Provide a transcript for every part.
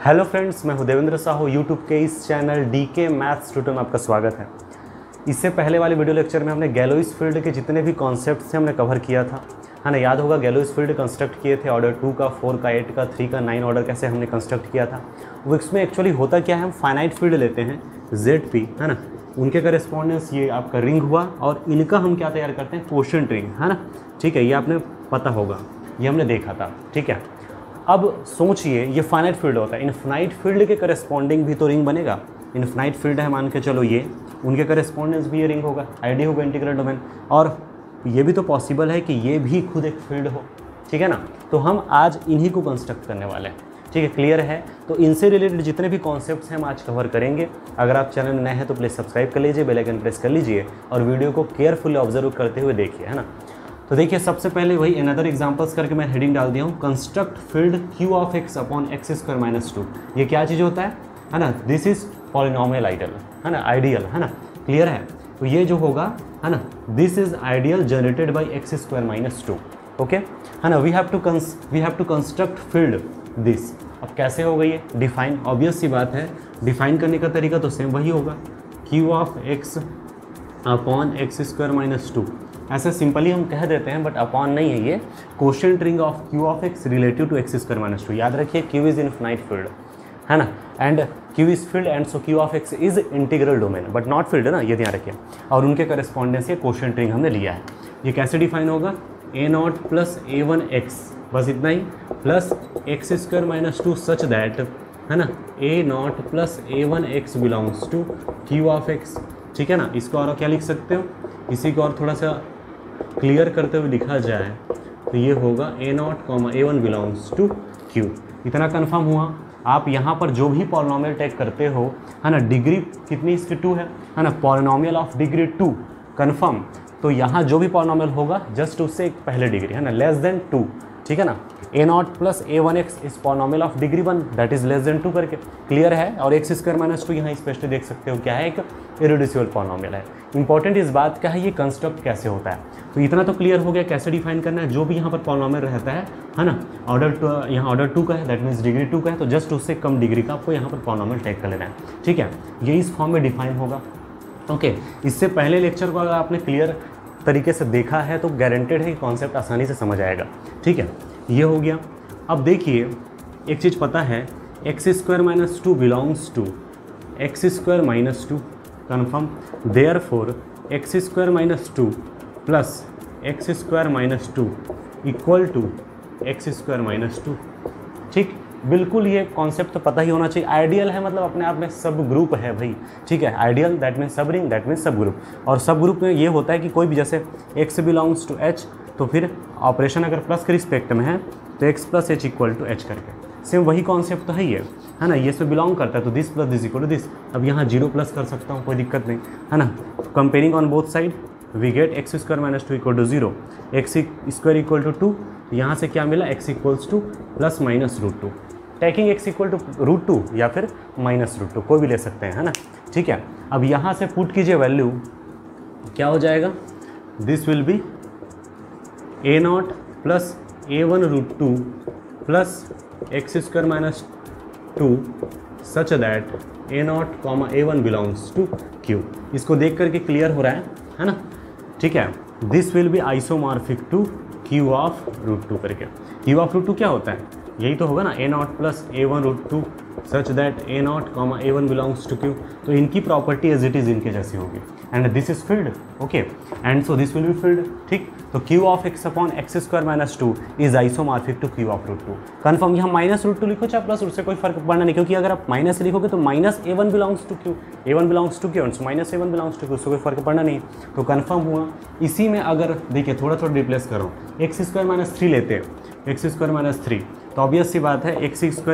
Hello friends, मैं हूं Devendra Sahu. YouTube के इस चैनल डीके मैथ्स ट्यूटर में आपका स्वागत है। इससे पहले वाले वीडियो लेक्चर में हमने गैलोइस फील्ड के जितने भी कॉन्सेप्ट्स थे हमने कवर किया था, है ना। याद होगा गैलोइस फील्ड कंस्ट्रक्ट किए थे, ऑर्डर 2 का, 4 का, 8 का, 3 का, 9 ऑर्डर कैसे हमने कंस्ट्रक्ट किया था। वो इसमें एक्चुअली होता क्या है, हम फाइनाइट फील्ड लेते हैं ZP, है ना। उनके करेस्पॉन्डेंस ये आपका रिंग हुआ और इनका हम क्या तैयार करते हैं, कोशेंट रिंग, है ना। ठीक है, ये आपने पता होगा, ये हमने देखा था। ठीक है, अब सोचिए ये फाइनाइट फील्ड होता है, इनफाइनाइट फील्ड के करेस्पॉन्डिंग भी तो रिंग बनेगा। इनफाइनाइट फील्ड है मान के चलो, ये उनके करेस्पॉन्डेंस भी ये रिंग होगा, आईडी होगा इंटीग्रल डोमेन। और ये भी तो पॉसिबल है कि ये भी खुद एक फील्ड हो, ठीक है ना। तो हम आज इन्हीं को कंस्ट्रक्ट करने वाले हैं, ठीक है, क्लियर है। तो इनसे रिलेटेड जितने भी कॉन्सेप्ट्स हैं हम आज कवर करेंगे। अगर आप चैनल में नए हैं तो प्लीज़ सब्सक्राइब कर लीजिए, बेल आइकन प्रेस कर लीजिए और वीडियो को केयरफुली ऑब्जर्व करते हुए देखिए, है ना। तो देखिए, सबसे पहले वही अनदर एग्जांपल्स करके मैं हेडिंग डाल दिया हूँ, construct field q of x upon x² - 2। ये क्या चीज़ होता है ना, दिस इज पॉलिनोमियल आइडियल, है ना, आइडियल, है ना, क्लियर है। तो ये जो होगा, है ना, this is ideal generated by x² - 2, okay, है ना। We have to construct field this. अब कैसे होगा ये डिफाइन, ऑब्वियस सी बात है, डिफाइन करने का तरीका तो सेम वही होगा, q of x upon x² - 2। ऐसे सिंपली हम कह देते हैं, बट अपॉन नहीं है, ये quotient ring of q of x relative to x² - 2। याद रखिए q इज इनफाइनाइट फील्ड, है ना, and q is field and so q of x is integral domain but not field, है ना, ये ध्यान रखिए। और उनके करेस्पॉन्डेंस ये कोशेंट रिंग हमने लिया है। ये कैसे डिफाइन होगा, a0 + a1x, बस इतना ही, प्लस x² - 2 सच दैट, है ना, a0 + a1x belongs to q of x, ठीक है ना। इसको और क्या लिख सकते हो, इसी को और थोड़ा सा क्लियर करते हुए लिखा जाए तो ये होगा a0, a1 belongs to q। इतना कन्फर्म हुआ। आप यहाँ पर जो भी पॉलिनोमियल टेक करते हो, है ना, डिग्री कितनी इसकी 2 है ना, पॉलिनोमियल ऑफ डिग्री 2 कन्फर्म। तो यहाँ जो भी पॉलिनोमियल होगा जस्ट उससे एक पहले डिग्री, है ना, लेस देन 2, ठीक है ना। a0 + a1x इस polynomial of degree 1 that is less than 2 करके क्लियर है। और x² - 2 यहाँ स्पेशली देख सकते हो क्या है, एक इरेड्यूसिबल पॉलिनोमियल है। इंपॉर्टेंट इस बात का है ये कंस्ट्रक्ट कैसे होता है। तो इतना तो क्लियर हो गया कैसे डिफाइन करना है। जो भी यहाँ पर पॉलिनोमियल रहता है ना, ऑर्डर यहाँ ऑर्डर 2 का है, दैट मीन्स डिग्री 2 का है, तो जस्ट उससे कम डिग्री का आपको यहाँ पर पॉलिनोमियल टेक कर लेना है, ठीक है। ये इस फॉर्म में डिफाइन होगा, ओके। इससे पहले लेक्चर को अगर आपने क्लियर तरीके से देखा है तो गारंटेड है कि कॉन्सेप्ट आसानी से समझ आएगा, ठीक है। ये हो गया। अब देखिए एक चीज़ पता है, x² - 2 belongs to x² - 2 confirm, therefore x² - 2 plus x² - 2 equal to x² - 2, ठीक। बिल्कुल ये कॉन्सेप्ट तो पता ही होना चाहिए। आइडियल है मतलब अपने आप में सब ग्रुप है भाई, ठीक है। आइडियल दैट मीन्स सब रिंग, दैट मीन्स सब ग्रुप। और सब ग्रुप में ये होता है कि कोई भी जैसे x बिलोंग्स टू h, तो फिर ऑपरेशन अगर प्लस के रिस्पेक्ट में है तो x + h equal to h करके, सेम वही कॉन्सेप्ट तो है ये, है ना। ये इसमें बिलोंग करता है तो this plus this equal to this. अब यहाँ 0 प्लस कर सकता हूँ, कोई दिक्कत नहीं, है ना। Comparing on both side we get x² - 2 equal to 0, x² equal to 2। यहाँ से क्या मिला, x equals to +-√2, taking x equal to √2 या फिर -√2 कोई भी ले सकते हैं, है ना, ठीक है। अब यहाँ से पुट कीजिए वैल्यू, क्या हो जाएगा, this will be a0 + a1√2 plus x² - 2 such that a0, a1 belongs to q। इसको देख करके क्लियर हो रहा है ना, ठीक है। This will be isomorphic to q of √2 करके। q ऑफ √2 क्या होता है, यही तो होगा ना, a0 + a1√2 such that a0, a1 belongs to q। तो इनकी प्रॉपर्टी एज इट इज़ इनके जैसी होगी and this is field, okay, and so this will be field, ठीक। तो q of x upon x² - 2 is isomorphic to q of √2 confirm. यहाँ -√2 लिखो चाहे प्लस, उससे कोई फर्क पड़ना नहीं, क्योंकि अगर आप माइनस लिखोगे तो -a1 belongs to q, a1 belongs to q, -a1 belongs to q, उससे कोई फर्क पड़ना नहीं, तो कन्फर्म हुआ। इसी में अगर देखिए थोड़ा रिप्लेस करो, x² - 3 लेते हैं, x² - 3, तो ऑब्वियस सी बात है x² -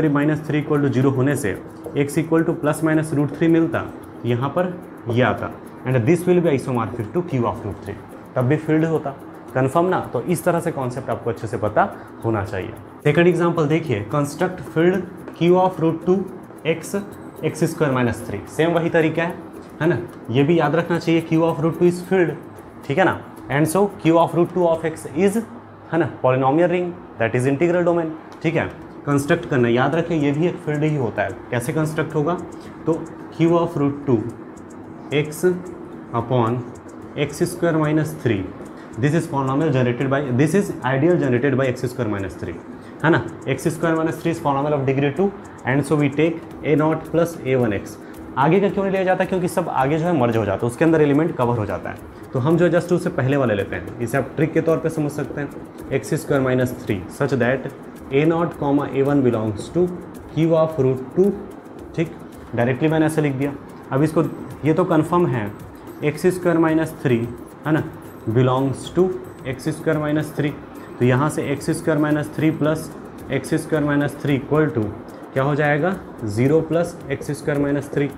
3 इक्वल टू 0 होने से x इक्वल टू +-√3 मिलता, यहाँ पर यह आता, and this will be isomorphic to q of √3, तब भी फील्ड होता, कन्फर्म ना। तो इस तरह से कॉन्सेप्ट आपको अच्छे से पता होना चाहिए। सेकंड एग्जांपल देखिए, construct field q of √2 x x² - 3, same वही तरीका है ना। ये भी याद रखना चाहिए, q ऑफ √2 इज फील्ड, ठीक है ना, and so q of √2 of x is, है ना, polynomial ring that is integral domain, ठीक है। कंस्ट्रक्ट करना है। याद रखें ये भी एक फील्ड ही होता है। कैसे कंस्ट्रक्ट होगा, तो Q of root 2 x upon x square minus 3, this is polynomial generated by, this is ideal generated by x square minus 3, है ना। X square minus 3 is polynomial of degree 2 and so we take a naught plus a1x। आगे का क्यों नहीं लिया जाता, क्योंकि सब आगे जो है मर्ज हो जाता है, उसके अंदर एलिमेंट कवर हो जाता है। तो हम जो है जस्ट उससे पहले वाले लेते हैं, इसे आप ट्रिक के तौर पे समझ सकते हैं। X square minus 3 such that a naught comma a1 belongs to Q of root 2, ठीक। डायरेक्टली मैंने ऐसे लिख दिया। अब इसको, ये तो कन्फर्म है एक्स स्क्वायर माइनस 3, है ना, belongs to x square minus 3। तो यहाँ से x square minus 3 plus x square minus 3 equal to क्या हो जाएगा, 0 plus x square minus 3,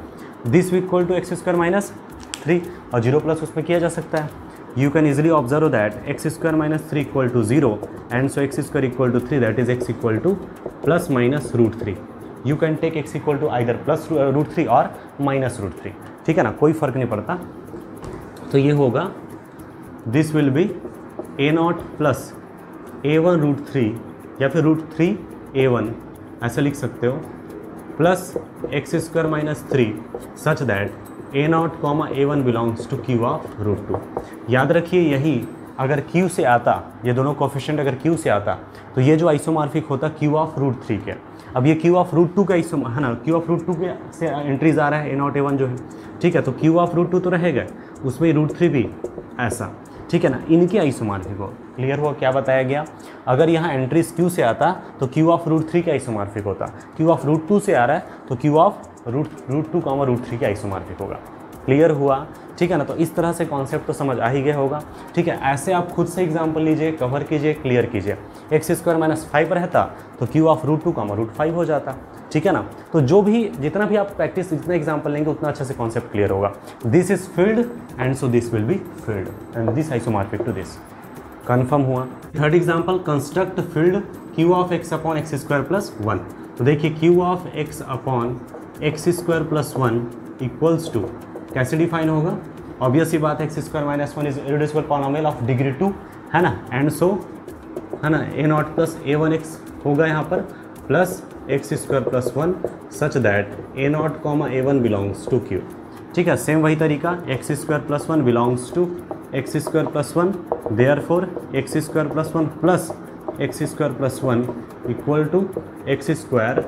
this equal to x square minus 3, और 0 प्लस उसमें किया जा सकता है। You can easily observe that x square minus 3 equal to 0 and so x square equal to 3, that is x equal to plus minus root 3। You can take x equal to either plus root 3 और minus root 3, ठीक है ना, कोई फर्क नहीं पड़ता। तो ये होगा, this will be a naught plus a1 root 3 या फिर रूट 3 a1 ऐसे लिख सकते हो, plus x square minus 3 such that a naught comma a1 belongs to Q of root 2। याद रखिए यही अगर Q से आता, ये दोनों कोफिशिएंट अगर Q से आता तो ये जो आइसोमॉर्फिक होता Q ऑफ रूट 3 के। अब ये Q ऑफ रूट 2 का आइसो, है ना, Q ऑफ रूट 2 के से एंट्रीज आ रहा है a नॉट a1 जो है, ठीक है। तो Q ऑफ रूट 2 तो रहेगा, उसमें रूट 3 भी ऐसा, ठीक है ना, इनकी आइसोमॉर्फिक हो। क्लियर हुआ क्या बताया गया। अगर यहाँ एंट्रीज Q से आता तो Q ऑफ रूट 3 के आइसोमॉर्फिक होता, Q ऑफ रूट 2 से आ रहा है तो Q of root 2 comma root 3 के आइसोमॉर्फिक होगा। क्लियर हुआ, ठीक है ना। तो इस तरह से कॉन्सेप्ट तो समझ आ ही गया होगा, ठीक है। ऐसे आप खुद से एग्जांपल लीजिए, कवर कीजिए, क्लियर कीजिए। एक्स स्क्वायर माइनस 5 रहता तो Q of root 2 comma root 5 हो जाता, ठीक है ना। तो जो भी जितना भी आप प्रैक्टिस, जितना एग्जांपल लेंगे उतना अच्छा से कॉन्सेप्ट क्लियर होगा। This is field and so this will be field and this isomorphic to this. Confirm हुआ। Third example, construct field Q of x upon x square plus 1। तो देखिए Q of x upon x square plus 1 equals to, कैसे define होगा, obvious ही बात है, x square minus 1 is irreducible polynomial of degree 2, है ना, एंड सो, है ना, a नॉट प्लस a1x होगा यहाँ पर, plus x square plus 1 such that a naught comma a1 belongs to Q, ठीक है। सेम वही तरीका, x square plus 1 belongs to x square plus 1, therefore x square plus 1 plus x square plus 1 equal to x square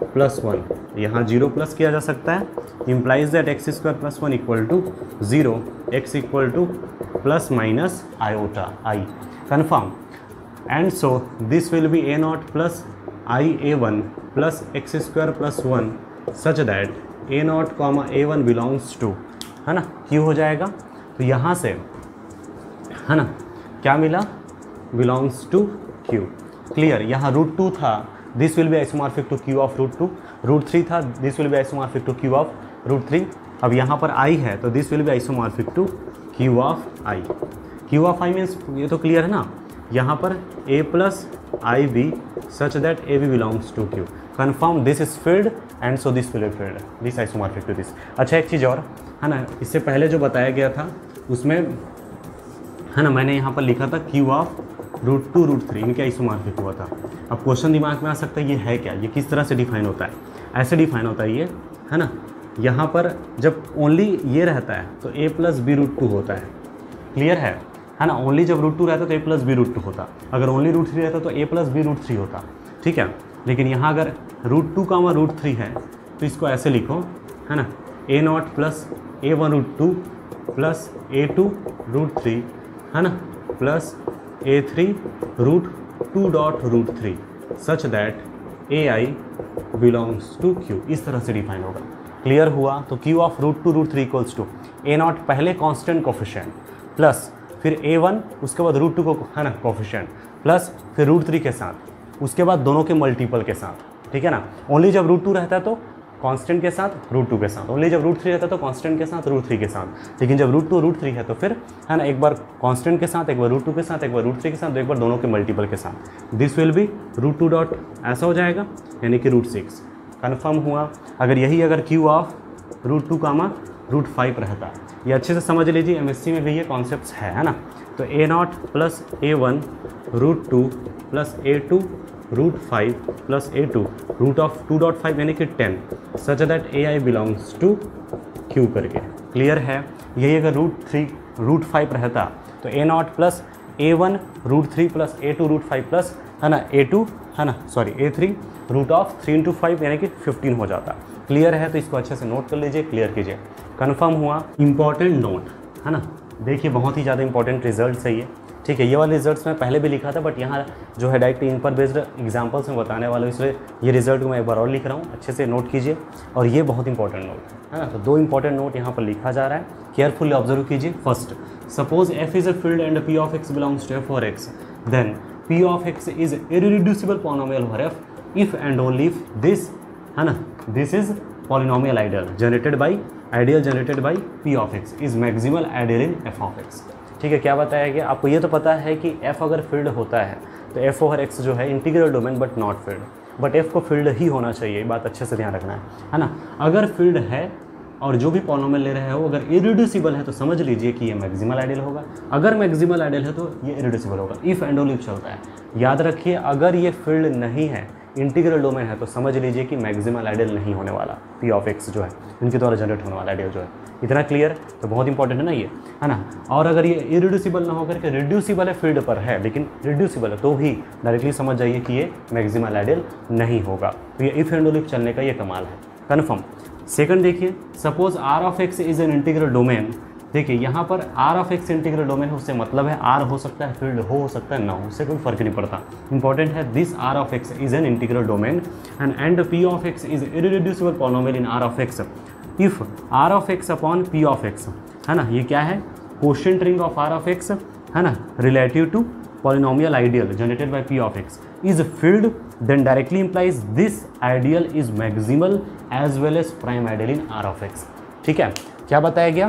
plus 1। यहाँ 0 plus किया जा सकता है, implies that x square plus 1 equal to 0, x equal to plus minus iota i. Confirm. And so this will be a naught plus ia1 plus x square plus 1 such that a naught comma a1 belongs to, है ना, Q हो जाएगा। तो यहाँ से, है ना, क्या मिला, बिलोंग्स टू Q। क्लियर। यहाँ रूट 2 था, this will be isomorphic to Q of root 2, root 3 था, this will be isomorphic to Q of root 3। अब यहाँ पर I है तो this will be isomorphic to Q of I। Q of I means, ये तो clear है ना, यहाँ पर A plus I B such that A B belongs to Q। Confirm, this is field and so this will be field, this isomorphic to this. अच्छा एक चीज़ और, है ना, इससे पहले जो बताया गया था उसमें, है ना, मैंने यहाँ पर लिखा था Q ऑफ रूट 2 रूट 3 इनके आइसोमॉर्फिक हुआ था। अब क्वेश्चन दिमाग में आ सकता है ये है क्या, ये किस तरह से डिफाइन होता है। ऐसे डिफाइन होता है ये, है ना, यहाँ पर जब ओनली ये रहता है तो a प्लस बी रूट 2 होता है। क्लियर है ना, ओनली जब रूट 2 रहता है तो a प्लस बी रूट 2 होता, अगर ओनली रूट 3 रहता तो a प्लस बी रूट 3 होता, ठीक है। लेकिन यहाँ अगर रूट 2 कामा रूट 3 है तो इसको ऐसे लिखो, है ना, a naught plus a1 root 2 plus a2 root 3, है ना, plus a3 root 2 dot root 3 such that ai belongs to Q। इस तरह से डिफाइन होगा। क्लियर हुआ। तो Q of root 2 root 3 equals to a naught पहले कांस्टेंट कोफिशिएंट प्लस फिर a1 उसके बाद रूट 2 को, है ना, कोफिशिएंट प्लस फिर रूट 3 के साथ, उसके बाद दोनों के मल्टीपल के साथ, ठीक है ना। ओनली जब रूट 2 रहता है तो कांस्टेंट के साथ रूट 2 के साथ, ओनली जब रूट 3 रहता है तो कांस्टेंट के साथ रूट 3 के साथ, लेकिन जब रूट 2 रूट 3 है तो फिर, है ना, एक बार कांस्टेंट के साथ, एक बार रूट 2 के साथ, एक बार रूट 3 के साथ, एक बार दोनों के मल्टीपल के साथ। This will be root 2 dot ऐसा हो जाएगा, यानी कि रूट 6। कन्फर्म हुआ। अगर यही अगर Q of root 2 comma root 5 रहता, ये अच्छे से समझ लीजिए, MSc में भी ये कॉन्सेप्ट है ना। तो a naught plus a1 root 2 plus a2 √5 plus A2 root of 2.5 यानी कि 10 such that AI belongs to Q करके। क्लियर है? यही अगर √5 रहता तो A0 plus A1 √3 plus A2 √5 plus है ना A2 है ना A3 रूट ऑफ 3 × 5 यानी कि 15 हो जाता। क्लियर है? तो इसको अच्छे से नोट कर लीजिए, क्लियर कीजिए। कन्फर्म हुआ? इंपॉर्टेंट नोट है ना, देखिए बहुत ही ज़्यादा इंपॉर्टेंट रिजल्ट है ये। ठीक है, ये वाले रिजल्ट्स मैं पहले भी लिखा था, बट यहाँ जो है डायरेक्ट इन पर बेस्ड एग्जांपल्स में बताने वाला हूँ, इसलिए ये रिजल्ट को मैं एक बार और लिख रहा हूँ, अच्छे से नोट कीजिए। और ये बहुत इंपॉर्टेंट नोट है ना, तो 2 इंपॉर्टेंट नोट यहाँ पर लिखा जा रहा है, केयरफुली ऑब्जर्व कीजिए। First, suppose f is a field and p of x belongs to f और x, then p of x is irreducible polynomial for f if and only if this है ना, this is polynomial ideal generated by p of x is maximal ideal in f of x। ठीक है, क्या बताया गया आपको? ये तो पता है कि f अगर फील्ड होता है तो f ओवर x जो है integral domain but not field, but f को फील्ड ही होना चाहिए, ये बात अच्छे से ध्यान रखना है ना। अगर फील्ड है और जो भी पॉलिनोमियल ले रहे हो अगर इररिड्यूसिबल है तो समझ लीजिए कि ये मैक्सिमल आइडियल होगा, अगर मैक्सिमल आइडियल है तो ये इररिड्यूसिबल होगा। इफ़ एंड ओनली इफ चलता है, याद रखिए। अगर ये फील्ड नहीं है, इंटीग्रल डोमेन है, तो समझ लीजिए कि मैक्सिमल आइडियल नहीं होने वाला p ऑफ x जो है, इनके द्वारा जनरेट होने वाला आइडियल जो है। इतना क्लियर? तो बहुत इंपॉर्टेंट है ना ये, है ना। और अगर ये इररिड्यूसिबल ना होकर के रिड्यूसिबल है, फील्ड पर है लेकिन रिड्यूसिबल है, तो भी डायरेक्टली समझ जाइए कि ये मैक्सिमल आइडियल नहीं होगा। तो ये इफ एंड ओनली इफ चलने का ये कमाल है। कन्फर्म? सेकंड देखिए, suppose r of x is an integral domain. देखिए यहाँ पर r of x integral domain है, उससे मतलब है r हो सकता है फील्ड हो सकता है ना हो, उससे कोई फर्क नहीं पड़ता। इंपॉर्टेंट है this r of x is an integral domain and p of x is irreducible polynomial in r of x if r of x upon p of x, है ना। ये क्या है? Quotient ring of r of x, है ना, relative to polynomial ideal generated by p of x is filled, then directly implies this ideal is maximal as well as prime ideal in R of x। ठीक है, क्या बताया गया?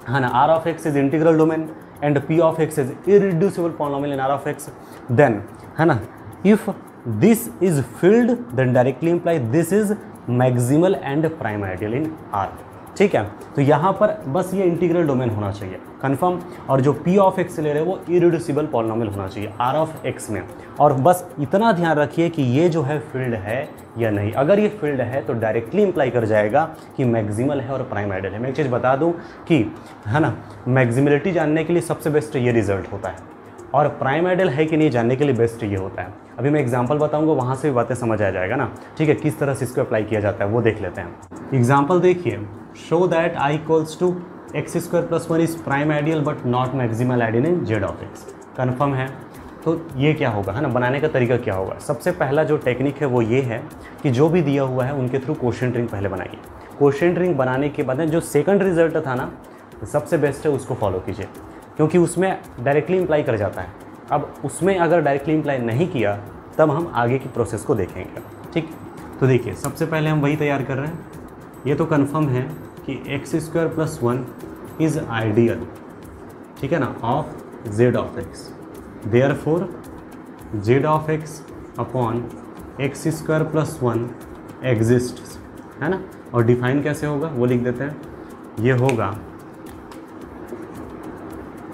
है ना, R of x is integral domain and P of x is irreducible polynomial in R of x, then है ना, if this is filled then directly implies this is maximal and prime ideal in R। ठीक है, तो यहाँ पर बस ये integral domain होना चाहिए, कन्फर्म। और जो p ऑफ x ले रहे हैं वो इररिड्यूसिबल पॉलिनोमियल होना चाहिए r ऑफ x में। और बस इतना ध्यान रखिए कि ये जो है फील्ड है या नहीं। अगर ये फील्ड है तो डायरेक्टली इंप्लाई कर जाएगा कि मैक्सिमल है और प्राइम आइडियल है। मैं एक चीज़ बता दूं कि है ना, मैक्सिमलिटी जानने के लिए सबसे बेस्ट ये रिजल्ट होता है, और प्राइम आइडियल है कि नहीं जानने के लिए बेस्ट ये होता है। अभी मैं एग्जांपल बताऊंगा, वहाँ से भी बातें समझ आ जाएगा ना। ठीक है, किस तरह से इसको अप्लाई किया जाता है वो देख लेते हैं। एग्जाम्पल देखिए, show that i equals to x² + 1 is prime ideal but not maximal ideal in z of x। Confirm है? तो ये क्या होगा, है ना, बनाने का तरीका क्या होगा? सबसे पहला जो टेक्निक है वो ये है कि जो भी दिया हुआ है उनके थ्रू क्वोशिएंट रिंग पहले बनाइए। क्वोशिएंट रिंग बनाने के बाद जो सेकंड रिजल्ट था ना, सबसे बेस्ट है उसको फॉलो कीजिए, क्योंकि उसमें डायरेक्टली इंप्लाई कर जाता है। अब उसमें अगर डायरेक्टली इंप्लाई नहीं किया तब हम आगे की प्रोसेस को देखेंगे। ठीक, तो देखिए सबसे पहले हम वही तैयार कर रहे हैं। ये तो कन्फर्म है कि x² + 1 इज़ आइडियल, ठीक है ना, of z of x। Therefore z of x upon x² + 1 exists, है ना। और डिफाइन कैसे होगा वो लिख देते हैं। ये होगा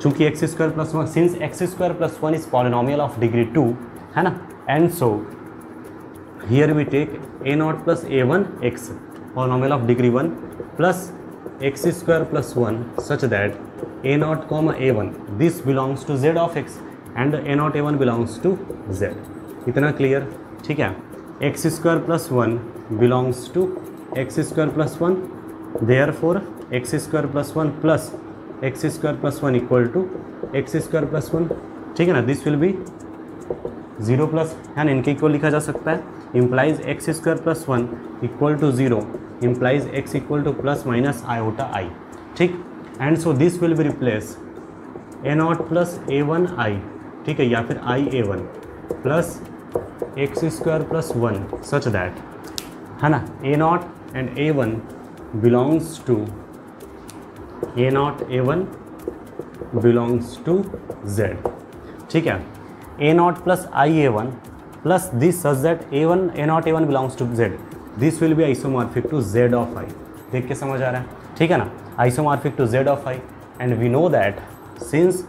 चूँकि x² + 1, since x² + 1 is polynomial of degree 2, है ना, and so here we take a0 + a1 x polynomial of degree 1 plus x² + 1 such that a0, a1 this belongs to z of x and a0, a1 belongs to z। इतना clear? ठीक है, x² + 1 belongs to x² + 1, therefore x² + 1 plus x² + 1 equal to x² + 1। ठीक है ना, this will B 0 plus, है ना, इनके equal लिखा जा सकता है। Implies x² + 1 equal to 0 implies x equal to ± iota i। ठीक, and so this will be replace a0 + a1 i, ठीक है, या फिर i a1 plus x² + 1 such that, है ना, a0 and a1 belongs to a0 a1 belongs to z। ठीक है, a0 + i a1 plus this such that a1 a0 a1 belongs to z, this will be isomorphic to z of i। देख के समझ आ रहा है? ठीक है ना, isomorphic to z of i, and we know that since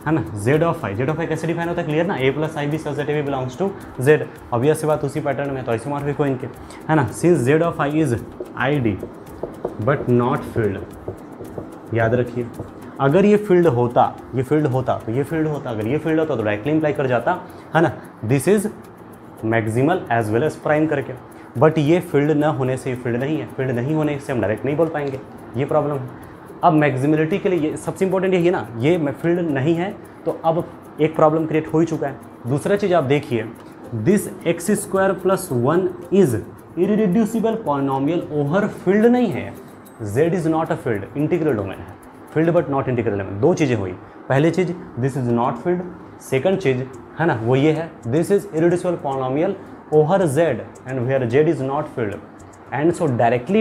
है ना, जेड ऑफ आई कैसे डिफाइन होता है, क्लियर ना, a plus I B such that A B belongs to Z, obvious सी बात उसी पैटर्न में, तो आइसोमॉर्फिक हो इनके, है ना, since Z of I is I D but not field, याद रखिए अगर ये फील्ड होता तो ये फील्ड होता, अगर ये फील्ड होता तो डायरेक्टली इंप्लाई कर जाता, है ना, this is maximal as well as prime करके, बट ये फील्ड ना होने से ये फील्ड नहीं है, फील्ड नहीं होने से हम डायरेक्ट नहीं बोल पाएंगे, ये प्रॉब्लम है। अब मैक्सिमलिटी के लिए ये सबसे इंपॉर्टेंट यही है ना, ये फील्ड नहीं है तो अब एक प्रॉब्लम क्रिएट हो ही चुका है। दूसरा चीज़ आप देखिए, this x square plus 1 is irreducible polynomial over field नहीं है, Z is not a field, integral domain है, field but not integral domain. दो चीज़ें हुई, पहली चीज़ this is not field, second चीज़ है ना वो ये है this is irreducible polynomial over Z and where Z is not field, and so directly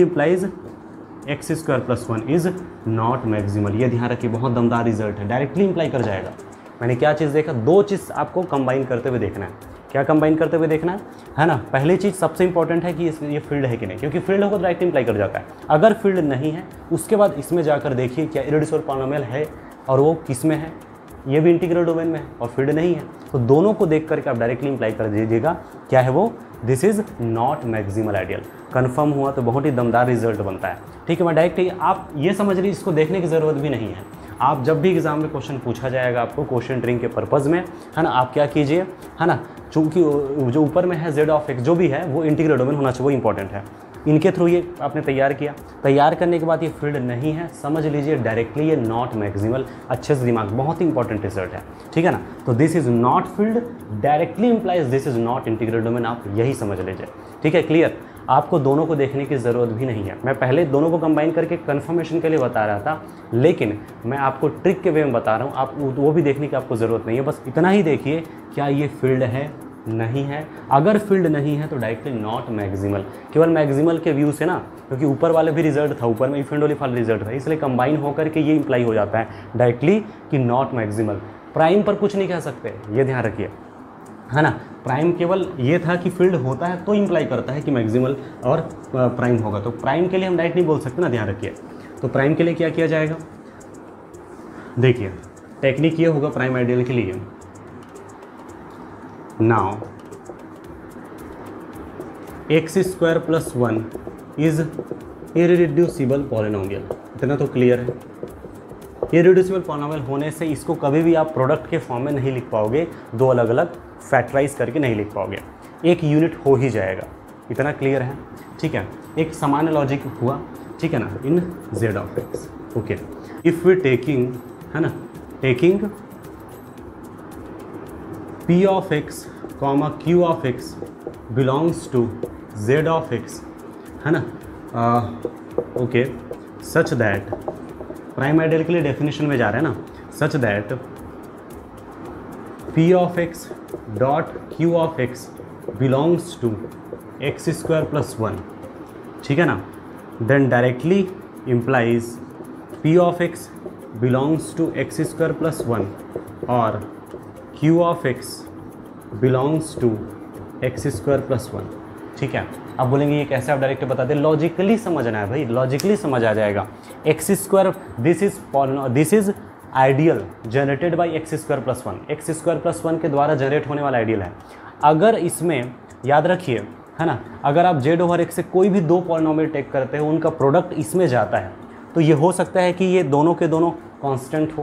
implies x square plus 1 is not maximal. ये ध्यान रखिए, बहुत दमदार रिजल्ट है, डायरेक्टली इंप्लाई कर जाएगा। मैंने क्या चीज़ देखा, दो चीज़ आपको कंबाइन करते हुए देखना है। क्या कंबाइन करते हुए देखना है ना, पहली चीज़ सबसे इंपॉर्टेंट है कि ये फील्ड है कि नहीं, क्योंकि फील्ड होगा तो डायरेक्ट इंप्लाई कर जाता है। अगर फील्ड नहीं है उसके बाद इसमें जाकर देखिए क्या इरिड्यूसिबल पॉलिनोमियल है और वो किस में है, ये भी इंटीग्रल डोमेन में है और फील्ड नहीं है, तो दोनों को देख करके आप डायरेक्टली इंप्लाई कर दीजिएगा क्या है वो, this is not maximal ideal. Confirm हुआ तो बहुत ही दमदार रिजल्ट बनता है। ठीक है, मैं डायरेक्ट आप ये समझ लीजिए, इसको देखने की ज़रूरत भी नहीं है। आप जब भी एग्जाम में क्वेश्चन पूछा जाएगा आपको क्वेश्चन ट्रिंग के पर्पज़ में, है ना, आप क्या कीजिए, है ना, चूँकि जो ऊपर में है जेड ऑफ एक्स जो भी है वो इंटीग्रल डोमेन होना चाहिए, वो इंपॉर्टेंट है। इनके थ्रू ये आपने तैयार किया, तैयार करने के बाद ये फील्ड नहीं है, समझ लीजिए डायरेक्टली ये नॉट मैक्सिमल। अच्छे से दिमाग, बहुत ही इंपॉर्टेंट रिजल्ट है, ठीक है ना। तो this is not field directly implies this is not integral domain, आप यही समझ लीजिए, ठीक है, क्लियर। आपको दोनों को देखने की ज़रूरत भी नहीं है, मैं पहले दोनों को कंबाइन करके कंफर्मेशन के लिए बता रहा था, लेकिन मैं आपको ट्रिक के वे में बता रहा हूँ, आप वो भी देखने की आपको ज़रूरत नहीं है। बस इतना ही देखिए क्या ये फील्ड है, नहीं है। अगर फील्ड नहीं है तो डायरेक्टली नॉट मैक्सिमल, केवल मैक्सिमल के व्यू से ना, क्योंकि ऊपर वाले भी रिजल्ट था, ऊपर में इफेंडोली वाला रिजल्ट था, इसलिए कंबाइन होकर के ये इंप्लाई हो जाता है डायरेक्टली कि नॉट मैक्सिमल। प्राइम पर कुछ नहीं कह सकते, ये ध्यान रखिए, है ना। प्राइम केवल ये था कि फील्ड होता है तो इंप्लाई करता है कि मैक्सिमल और प्राइम होगा, तो प्राइम के लिए हम डायरेक्ट नहीं बोल सकते ना, ध्यान रखिए। तो प्राइम के लिए क्या किया जाएगा, देखिए टेक्निक ये होगा प्राइम आइडियल के लिए, now x square plus 1 is irreducible polynomial, इतना तो क्लियर है। इरिड्यूसिबल पॉलिनोमियल होने से इसको कभी भी आप प्रोडक्ट के फॉर्म में नहीं लिख पाओगे, दो अलग अलग फैक्टराइज करके नहीं लिख पाओगे, एक यूनिट हो ही जाएगा, इतना क्लियर है, ठीक है। एक सामान्य लॉजिक हुआ, ठीक है ना, in Z of x, okay. If we taking, है ना, taking P of x, Q of x belongs to Z of x, है ना, okay, such that, prime ideal के लिए डेफिनेशन में जा रहे हैं ना, such that P of x dot Q of x belongs to x square plus 1, ठीक है ना, then directly implies P of x belongs to x square plus 1 और Q of x belongs to x square plus 1, ठीक है। अब बोलेंगे ये कैसे, आप डायरेक्ट बता दें, लॉजिकली समझना है भाई, लॉजिकली समझ आ जाएगा। X square, this is ideal generated by x square plus 1, x square plus 1 के द्वारा जनरेट होने वाला आइडियल है। अगर इसमें याद रखिए, है ना, अगर आप जेड ओवर एक्स से कोई भी दो पॉलिनोमियल टेक करते हो, उनका प्रोडक्ट इसमें जाता है, तो ये हो सकता है कि ये दोनों के दोनों कांस्टेंट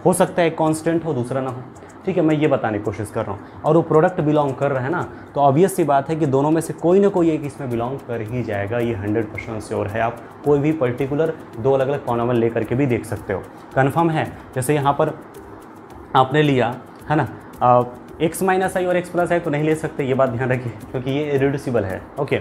हो सकता है एक कांस्टेंट हो दूसरा ना हो, ठीक है, मैं ये बताने की कोशिश कर रहा हूँ। और वो प्रोडक्ट बिलोंग कर रहा है ना, तो ऑब्वियस सी बात है कि दोनों में से कोई ना कोई एक इसमें बिलोंग कर ही जाएगा, ये 100% श्योर है। आप कोई भी पर्टिकुलर दो अलग अलग पॉलिनोमियल लेकर के भी देख सकते हो, कन्फर्म है। जैसे यहाँ पर आपने लिया, है ना, x माइनस आई और x प्लस आई तो नहीं ले सकते, ये बात ध्यान रखिए, क्योंकि ये इरिड्यूसिबल है, ओके।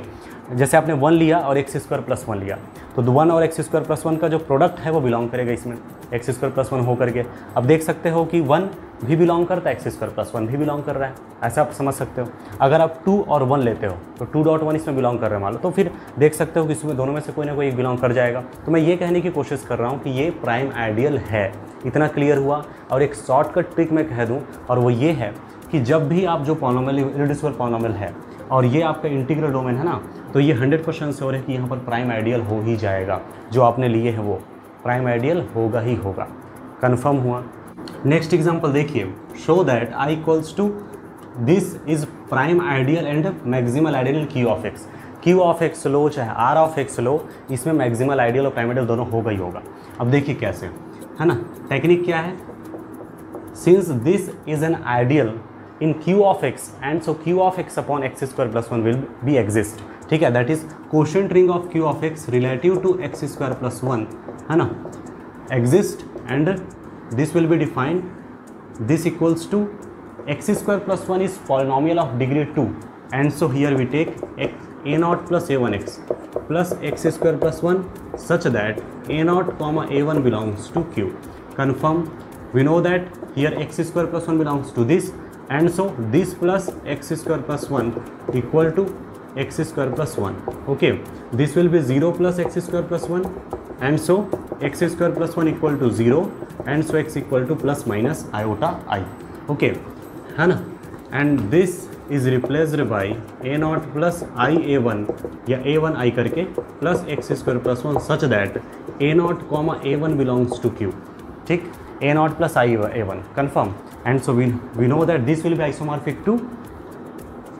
जैसे आपने 1 लिया और x स्क्वायर प्लस 1 लिया, तो 1 और x स्क्वायर प्लस 1 का जो प्रोडक्ट है वो बिलोंग करेगा इसमें, x स्क्वायर प्लस 1 हो करके। अब देख सकते हो कि 1 भी बिलोंग करता है, x स्क्वायर प्लस 1 भी बिलोंग कर रहा है, ऐसा आप समझ सकते हो। अगर आप 2 और 1 लेते हो तो 2.1 इसमें बिलोंग कर रहा है मान लो, तो फिर देख सकते हो कि इसमें दोनों में से कोई ना कोई एक बिलोंग कर जाएगा। तो मैं ये कहने की कोशिश कर रहा हूँ कि ये प्राइम आइडियल है, इतना क्लियर हुआ। और एक शॉर्टकट ट्रिक मैं कह दूँ, और वो ये है कि जब भी आप जो पॉलिनोमियल इरिड्यूसिबल पॉलिनोमियल है और ये आपका इंटीग्रल डोमेन है ना, तो ये 100% श्योर है कि यहाँ पर प्राइम आइडियल हो ही जाएगा, जो आपने लिए है वो प्राइम आइडियल होगा ही होगा। कन्फर्म हुआ। नेक्स्ट एग्जांपल देखिए, show that I equals to this is prime ideal and maximal ideal in Q of x. Q of x लो चाहे आर ऑफ एक्स लो, इसमें मैक्सिमल आइडियल और प्राइम आइडियल दोनों होगा ही होगा। अब देखिए कैसे, है ना, टेक्निक क्या है, since this is an ideal in Q of X and so Q of x upon x square plus 1 will be exist, ठीक है, that is quotient ring of Q of X relative to x square plus 1, है ना, exist and this will be defined, this equals to x square plus 1 is polynomial of degree 2 and so here we take a0 plus a1x plus x square plus 1 such that a0 comma a1 belongs to q. Confirm, we know that here x square plus 1 belongs to this and so this plus x square plus 1 equal to x square plus 1. Okay, this will be 0 plus x square plus 1 and so x square plus 1 equal to 0 and so x equal to plus minus iota I. Okay, है ना, and this is replaced by a naught plus i a one या a one i करके plus x square plus 1 such that A naught comma a one belongs to Q, ठीक, a naught plus i a one confirm and so we know that this will be isomorphic to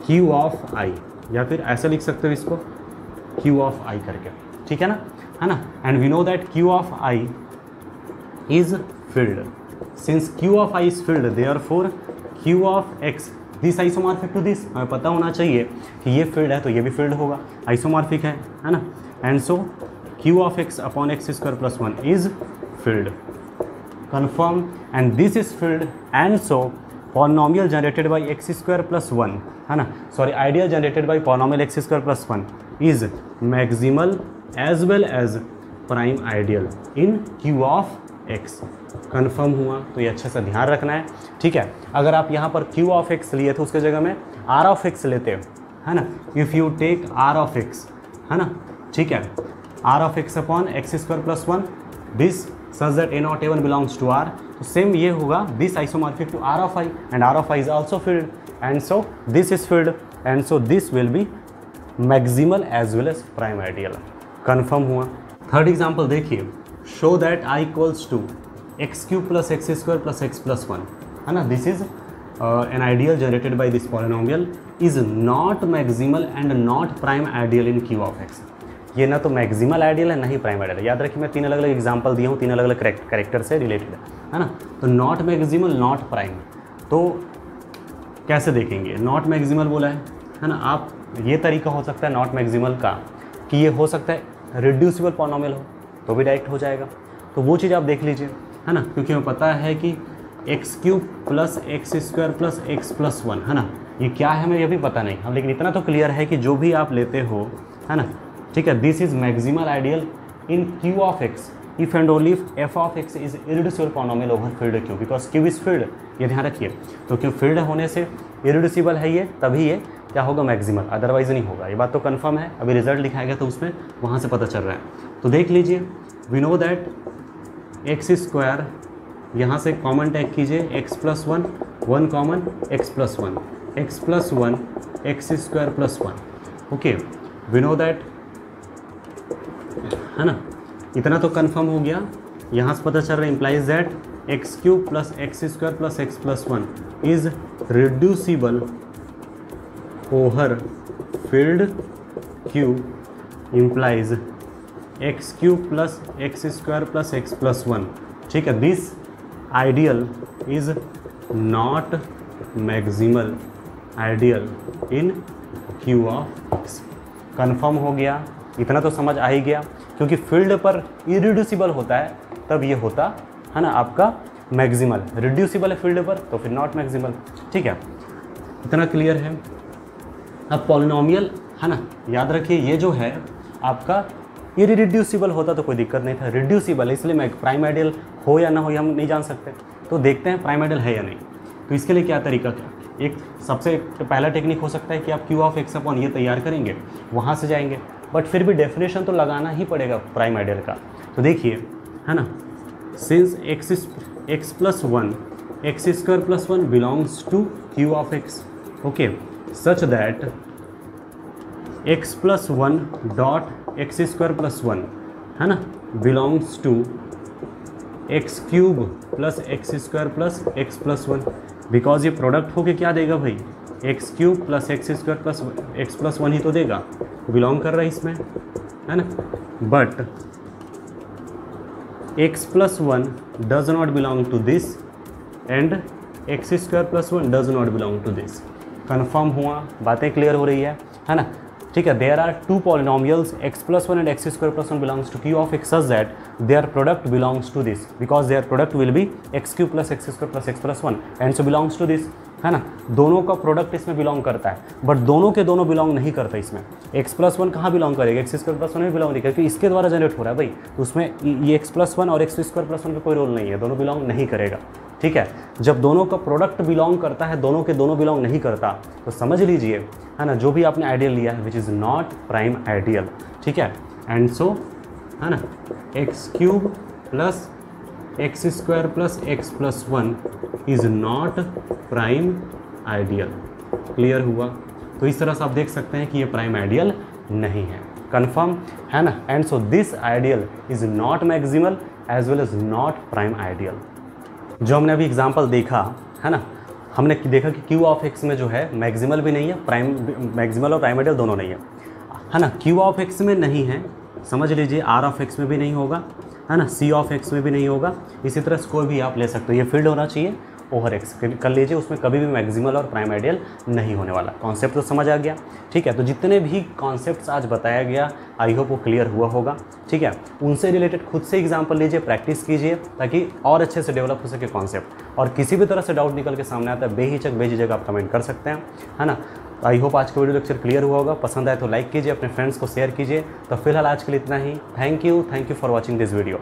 Q of I, या फिर ऐसे लिख सकते हो इसको Q of आई करके, ठीक है ना, and we know that Q of I is field, since Q of I is field therefore Q of X this isomorphic to this, हमें पता होना चाहिए कि ये फील्ड है तो ये भी फील्ड होगा, आइसोमॉर्फिक है ना, and so Q of x upon x square plus 1 is field, confirm, and this is field and so polynomial generated by X square plus 1, है ना, sorry ideal generated by polynomial X square plus 1 is maximal as well as prime ideal in Q of X. Confirm हुआ, तो ये अच्छे से ध्यान रखना है, ठीक है। अगर आप यहाँ पर क्यू ऑफ एक्स लिए थे उसके जगह में आर ऑफ एक्स लेते हो, है ना, if you take R of X, है ना, ठीक है, R of x upon x square plus 1 this such that A naught A one belongs to R, तो सेम ये होगा this isomorphic to R of I and R of I is also field and so this is field and so this will be maximal as well as prime ideal. Confirm हुआ। Third example देखिए, show that I equals to x cube plus x square plus x plus 1, है ना, this is an ideal generated by this polynomial is not maximal and not prime ideal in Q of X. ये ना तो maximal ideal है ना ही prime ideal है। याद रखिए मैं 3 अलग अलग एग्जाम्पल दिया हूँ, 3 अलग अलग कैरेक्टर से रिलेटेड है ना। तो नॉट मैक्सिमल नॉट प्राइम, तो कैसे देखेंगे, नॉट मैक्सिमल बोला है ना, आप ये तरीका हो सकता है नॉट मैक्सिमल का कि ये हो सकता है रिड्यूसिबल पॉलिनोमियल हो तो भी डायरेक्ट हो जाएगा, तो वो चीज़ आप देख लीजिए, है ना, क्योंकि हमें पता है कि x cube plus x square plus x plus 1, है ना, ये क्या है हमें ये भी पता नहीं हम, लेकिन इतना तो क्लियर है कि जो भी आप लेते हो, है ना, ठीक है, this is maximal ideal in Q of x if and only if F of x is irreducible polynomial over field Q, because Q is field, ये ध्यान रखिए। तो क्यों फील्ड होने से इरिड्यूसिबल है ये, तभी ये क्या होगा मैक्सिमल, अदरवाइज नहीं होगा। ये बात तो कंफर्म है, अभी रिजल्ट लिखाएगा तो उसमें वहाँ से पता चल रहा है। तो देख लीजिए, we know that x square यहाँ से कॉमन टैग कीजिए X plus 1, 1 common X plus 1, X plus 1 x square plus 1, okay, we know that, है ना, इतना तो कंफर्म हो गया। यहाँ से पता चल रहा है implies that x cube plus x square plus x plus 1 is reducible over field Q implies x cube plus x square plus x plus 1, ठीक है, this ideal is not maximal ideal in Q of X. Confirm हो गया, इतना तो समझ आ ही गया, क्योंकि field पर इरिड्यूसिबल होता है तब ये होता है ना आपका मैक्सिमल, रिड्यूसिबल है फील्ड पर तो फिर नॉट मैक्सिमल, ठीक है, इतना क्लियर है। अब पॉलिनोमियल, है ना, याद रखिए ये जो है आपका इरिड्यूसिबल होता तो कोई दिक्कत नहीं था, रिड्यूसिबल है इसलिए मैं प्राइम आइडियल हो या ना हो हम नहीं जान सकते, तो देखते हैं प्राइम आइडियल है या नहीं। तो इसके लिए क्या तरीका, क्या एक सबसे पहला टेक्निक हो सकता है कि आप क्यू ऑफ एक्स अपॉन ये तैयार करेंगे, वहाँ से जाएंगे, बट फिर भी डेफिनेशन तो लगाना ही पड़ेगा प्राइम आइडियल का। तो देखिए, है ना, since x plus 1 x square plus 1 belongs to Q of x, okay, such that x plus 1 dot x square plus 1, है ना, belongs to x cube plus x square plus x plus one, because ये product होके क्या देगा भाई, x cube plus x square plus x plus one ही तो देगा, बिलोंग कर रहा है इसमें, है ना। But x plus one does not belong to this and X square plus one does not belong to this. Confirm हुआ, बातें क्लियर हो रही है ना। ठीक है, there are two polynomials X plus one and X square plus one belongs to Q of X such that their product belongs to this, because their product will be X cube plus x square plus x plus one and so belongs to this, है ना। दोनों का product इसमें belong करता है, but दोनों के दोनों बिलोंग नहीं करता इसमें। एक्स प्लस वन कहाँ बिलोंग करेगा, एक्स स्क्वायर प्लस वन में बिलोंग नहीं करेगा, क्योंकि इसके द्वारा जनरेट हो रहा है भाई, तो उसमें ये एक्स प्लस वन और एक्स स्क्वायर प्लस वन का कोई रोल नहीं है, दोनों बिलोंग नहीं करेगा। ठीक है, जब दोनों का प्रोडक्ट बिलोंग करता है, दोनों के दोनों बिलोंग नहीं करता, तो समझ लीजिए, है ना, जो भी आपने आइडियल लिया है which is not prime ideal. ठीक है, एंड सो, है ना, x cube plus x square plus x plus one is not prime ideal. Clear हुआ? तो इस तरह से आप देख सकते हैं कि ये प्राइम आइडियल नहीं है। कन्फर्म है ना। And so this ideal is not maximal as well as not prime ideal. जो हमने अभी एग्जांपल देखा, है ना, हमने देखा कि क्यू ऑफ एक्स में जो है मैक्सिमल भी नहीं है, प्राइम मैक्सिमल और प्राइम आइडियल दोनों नहीं है ना। क्यू ऑफ एक्स में नहीं है, समझ लीजिए, आर ऑफ एक्स में भी नहीं होगा, है ना, सी ऑफ एक्स में भी नहीं होगा। इसी तरह से कोई भी आप ले सकते हो, ये फील्ड होना चाहिए ओवर एक्स कर लीजिए, उसमें कभी भी मैक्सिमल और प्राइम आइडियल नहीं होने वाला। कॉन्सेप्ट तो समझ आ गया। ठीक है, तो जितने भी कॉन्सेप्ट्स आज बताया गया, आई होप वो क्लियर हुआ होगा। ठीक है, उनसे रिलेटेड खुद से एग्जांपल लीजिए, प्रैक्टिस कीजिए, ताकि और अच्छे से डेवलप हो सके कॉन्सेप्ट। और किसी भी तरह से डाउट निकल के सामने आता है, बेझिझक आप कमेंट कर सकते हैं, है ना। आई होप आज का वीडियो लेक्चर क्लियर हुआ होगा। पसंद आए तो लाइक कीजिए, अपने फ्रेंड्स को शेयर कीजिए। तो फिलहाल आज के लिए इतना ही। Thank you for watching this video.